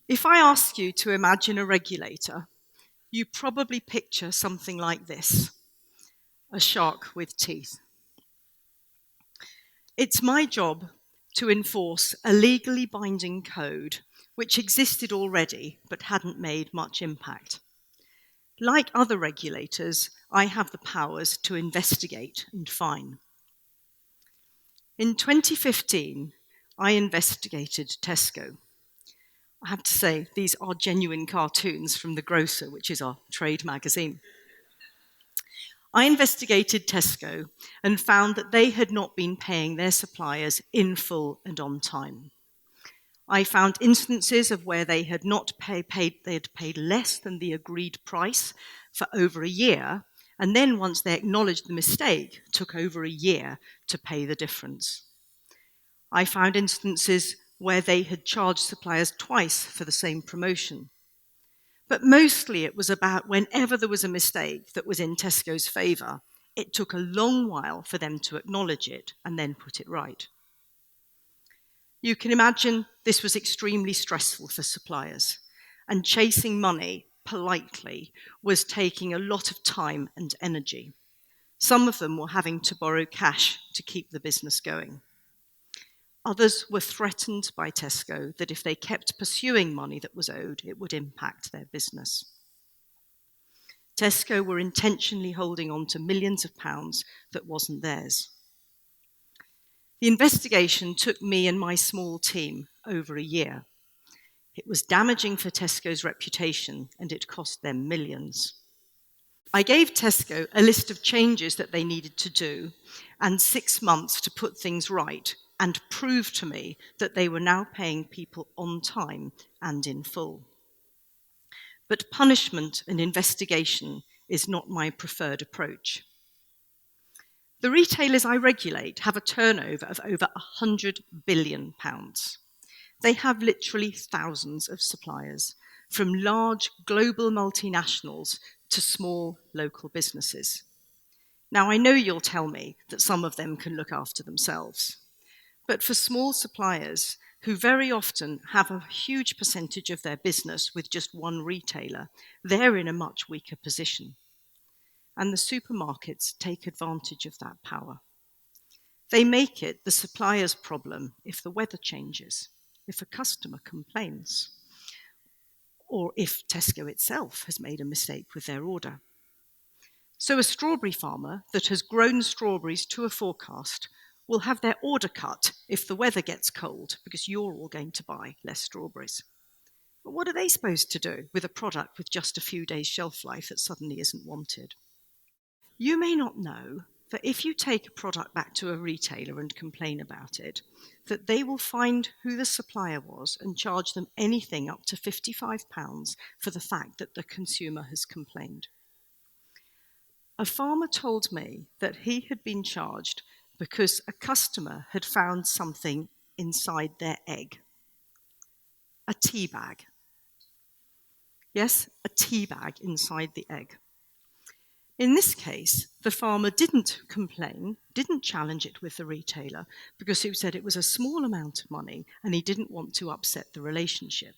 If I ask you to imagine a regulator, you probably picture something like this: a shark with teeth. It's my job to enforce a legally binding code which existed already but hadn't made much impact. Like other regulators, I have the powers to investigate and fine. In 2015, I investigated Tesco. I have to say, these are genuine cartoons from The Grocer, which is our trade magazine. I investigated Tesco and found that they had not been paying their suppliers in full and on time. I found instances of where they had not paid less than the agreed price for over a year, and then once they acknowledged the mistake, took over a year to pay the difference. I found instances where they had charged suppliers twice for the same promotion. But mostly it was about whenever there was a mistake that was in Tesco's favour, it took a long while for them to acknowledge it and then put it right. You can imagine this was extremely stressful for suppliers, and chasing money politely was taking a lot of time and energy. Some of them were having to borrow cash to keep the business going. Others were threatened by Tesco that if they kept pursuing money that was owed, it would impact their business. Tesco were intentionally holding on to millions of pounds that wasn't theirs. The investigation took me and my small team over a year. It was damaging for Tesco's reputation, and it cost them millions. I gave Tesco a list of changes that they needed to do and 6 months to put things right, and prove to me that they were now paying people on time and in full. But punishment and investigation is not my preferred approach. The retailers I regulate have a turnover of over £100 billion. They have literally thousands of suppliers, from large global multinationals to small local businesses. Now, I know you'll tell me that some of them can look after themselves. But for small suppliers, who very often have a huge percentage of their business with just one retailer, they're in a much weaker position. And the supermarkets take advantage of that power. They make it the supplier's problem if the weather changes, if a customer complains, or if Tesco itself has made a mistake with their order. So a strawberry farmer that has grown strawberries to a forecast will have their order cut if the weather gets cold, because you're all going to buy less strawberries. But what are they supposed to do with a product with just a few days shelf life that suddenly isn't wanted? You may not know that if you take a product back to a retailer and complain about it, that they will find who the supplier was and charge them anything up to £55 for the fact that the consumer has complained. A farmer told me that he had been charged because a customer had found something inside their egg. A tea bag. Yes, a tea bag inside the egg. In this case, the farmer didn't complain, didn't challenge it with the retailer, because he said it was a small amount of money and he didn't want to upset the relationship.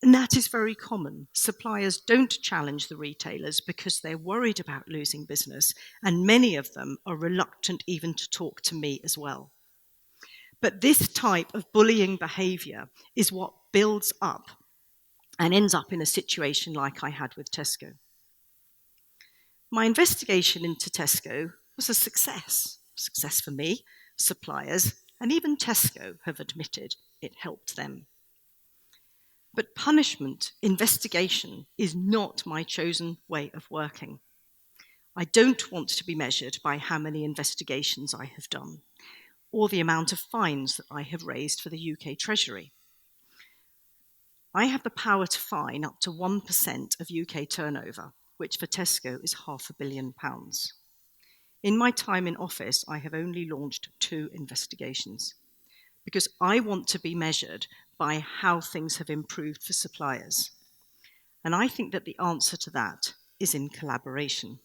And that is very common. Suppliers don't challenge the retailers because they're worried about losing business, and many of them are reluctant even to talk to me as well. But this type of bullying behaviour is what builds up and ends up in a situation like I had with Tesco. My investigation into Tesco was a success. Success for me, suppliers, and even Tesco have admitted it helped them. But punishment, investigation, is not my chosen way of working. I don't want to be measured by how many investigations I have done, or the amount of fines that I have raised for the UK Treasury. I have the power to fine up to 1% of UK turnover, which for Tesco is £500 million. In my time in office, I have only launched 2 investigations, because I want to be measured by how things have improved for suppliers. And I think that the answer to that is in collaboration.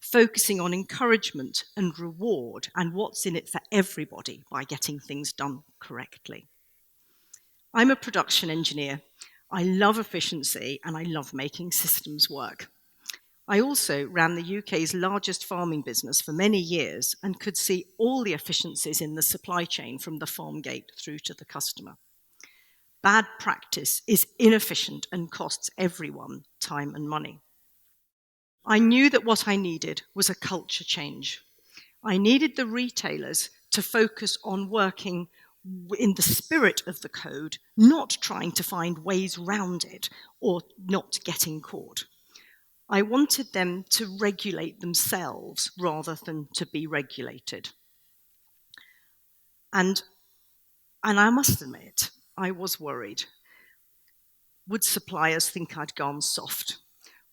Focusing on encouragement and reward and what's in it for everybody by getting things done correctly. I'm a production engineer. I love efficiency and I love making systems work. I also ran the UK's largest farming business for many years and could see all the efficiencies in the supply chain from the farm gate through to the customer. Bad practice is inefficient and costs everyone time and money. I knew that what I needed was a culture change. I needed the retailers to focus on working in the spirit of the code, not trying to find ways round it or not getting caught. I wanted them to regulate themselves rather than to be regulated. And I must admit, I was worried. Would suppliers think I'd gone soft?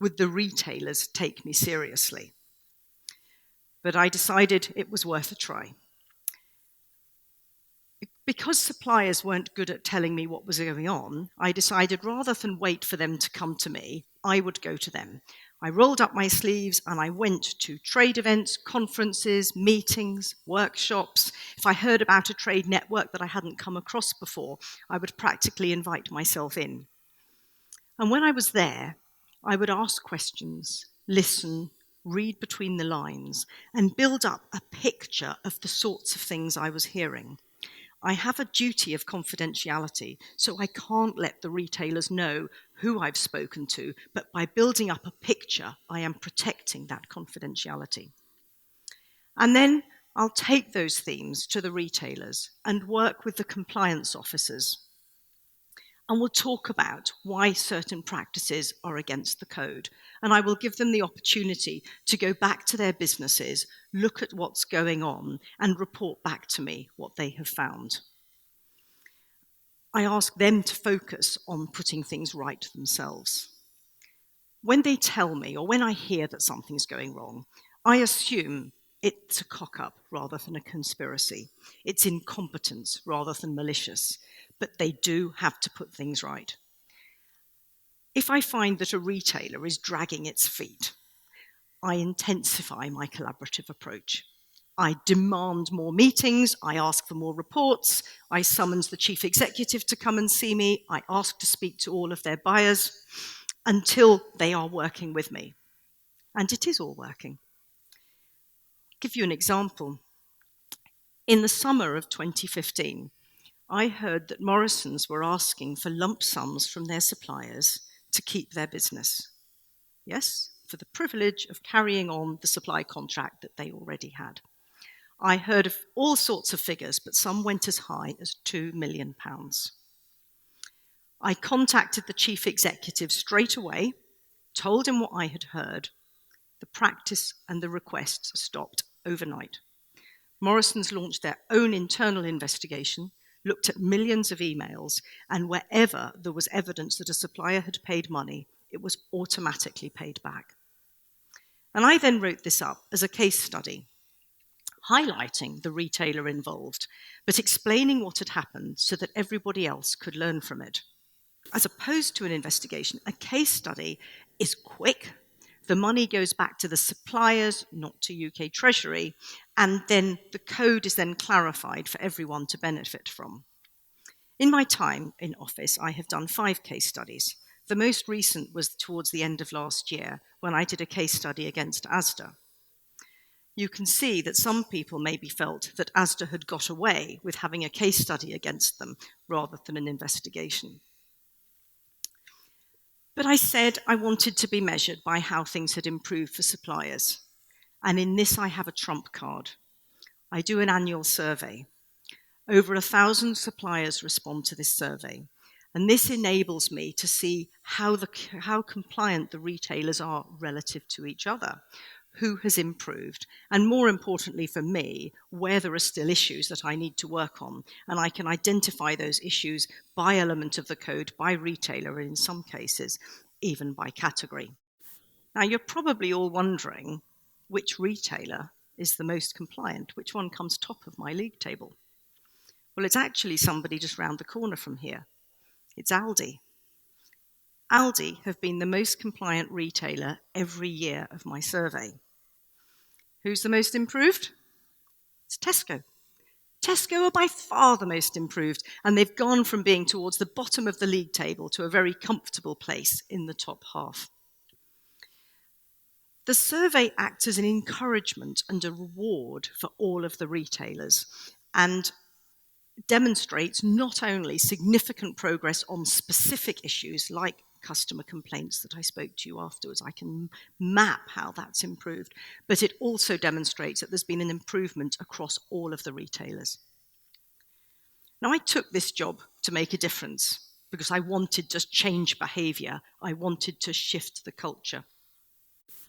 Would the retailers take me seriously? But I decided it was worth a try. Because suppliers weren't good at telling me what was going on, I decided rather than wait for them to come to me, I would go to them. I rolled up my sleeves and I went to trade events, conferences, meetings, workshops. If I heard about a trade network that I hadn't come across before, I would practically invite myself in. And when I was there, I would ask questions, listen, read between the lines, and build up a picture of the sorts of things I was hearing. I have a duty of confidentiality, so I can't let the retailers know who I've spoken to, but by building up a picture, I am protecting that confidentiality. And then I'll take those themes to the retailers and work with the compliance officers. And we'll talk about why certain practices are against the code. And I will give them the opportunity to go back to their businesses, look at what's going on, and report back to me what they have found. I ask them to focus on putting things right themselves. When they tell me, or when I hear that something's going wrong, I assume it's a cock-up rather than a conspiracy. It's incompetence rather than malicious. But they do have to put things right. If I find that a retailer is dragging its feet, I intensify my collaborative approach. I demand more meetings, I ask for more reports, I summons the chief executive to come and see me, I ask to speak to all of their buyers until they are working with me. And it is all working. I'll give you an example. In the summer of 2015, I heard that Morrisons were asking for lump sums from their suppliers to keep their business. Yes, for the privilege of carrying on the supply contract that they already had. I heard of all sorts of figures, but some went as high as £2 million. I contacted the chief executive straight away, told him what I had heard. The practice and the requests stopped overnight. Morrisons launched their own internal investigation, looked at millions of emails, and wherever there was evidence that a supplier had paid money, it was automatically paid back. And I then wrote this up as a case study, highlighting the retailer involved, but explaining what had happened so that everybody else could learn from it. As opposed to an investigation, a case study is quick. The money goes back to the suppliers, not to UK Treasury, and then the code is then clarified for everyone to benefit from. In my time in office, I have done 5 case studies. The most recent was towards the end of last year when I did a case study against Asda. You can see that some people maybe felt that Asda had got away with having a case study against them rather than an investigation. But I said I wanted to be measured by how things had improved for suppliers. And in this, I have a trump card. I do an annual survey. Over 1,000 suppliers respond to this survey. And this enables me to see how compliant the retailers are relative to each other, who has improved, and more importantly for me, where there are still issues that I need to work on. And I can identify those issues by element of the code, by retailer, and in some cases, even by category. Now, you're probably all wondering which retailer is the most compliant, which one comes top of my league table. Well, it's actually somebody just round the corner from here. It's Aldi. Aldi have been the most compliant retailer every year of my survey. Who's the most improved? It's Tesco. Tesco are by far the most improved, and they've gone from being towards the bottom of the league table to a very comfortable place in the top half. The survey acts as an encouragement and a reward for all of the retailers and demonstrates not only significant progress on specific issues like customer complaints that I spoke to you afterwards, I can map how that's improved, but it also demonstrates that there's been an improvement across all of the retailers. Now, I took this job to make a difference because I wanted to change behaviour. I wanted to shift the culture.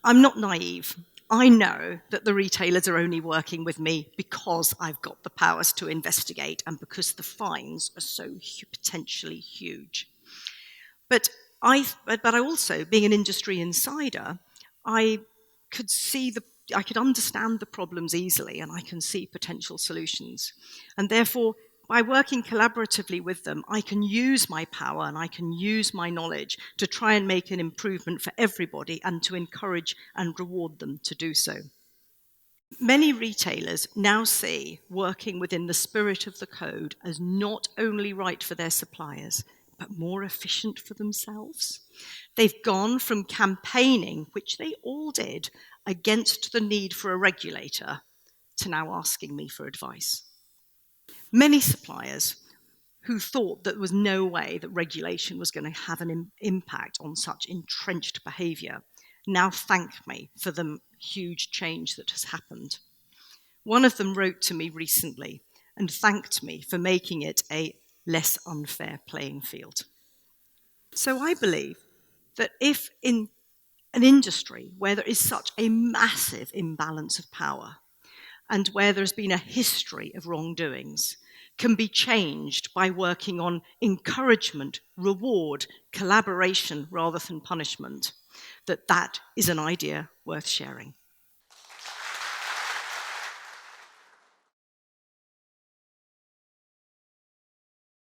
I'm not naive. I know that the retailers are only working with me because I've got the powers to investigate and because the fines are so potentially huge. But I also, being an industry insider, I could understand the problems easily, and I can see potential solutions. And therefore, by working collaboratively with them, I can use my power and I can use my knowledge to try and make an improvement for everybody and to encourage and reward them to do so. Many retailers now see working within the spirit of the code as not only right for their suppliers, but more efficient for themselves. They've gone from campaigning, which they all did, against the need for a regulator, to now asking me for advice. Many suppliers who thought that there was no way that regulation was going to have an impact on such entrenched behaviour now thank me for the huge change that has happened. One of them wrote to me recently and thanked me for making it a less unfair playing field. So I believe that if in an industry where there is such a massive imbalance of power and where there's been a history of wrongdoings, can be changed by working on encouragement, reward, collaboration rather than punishment, that is an idea worth sharing.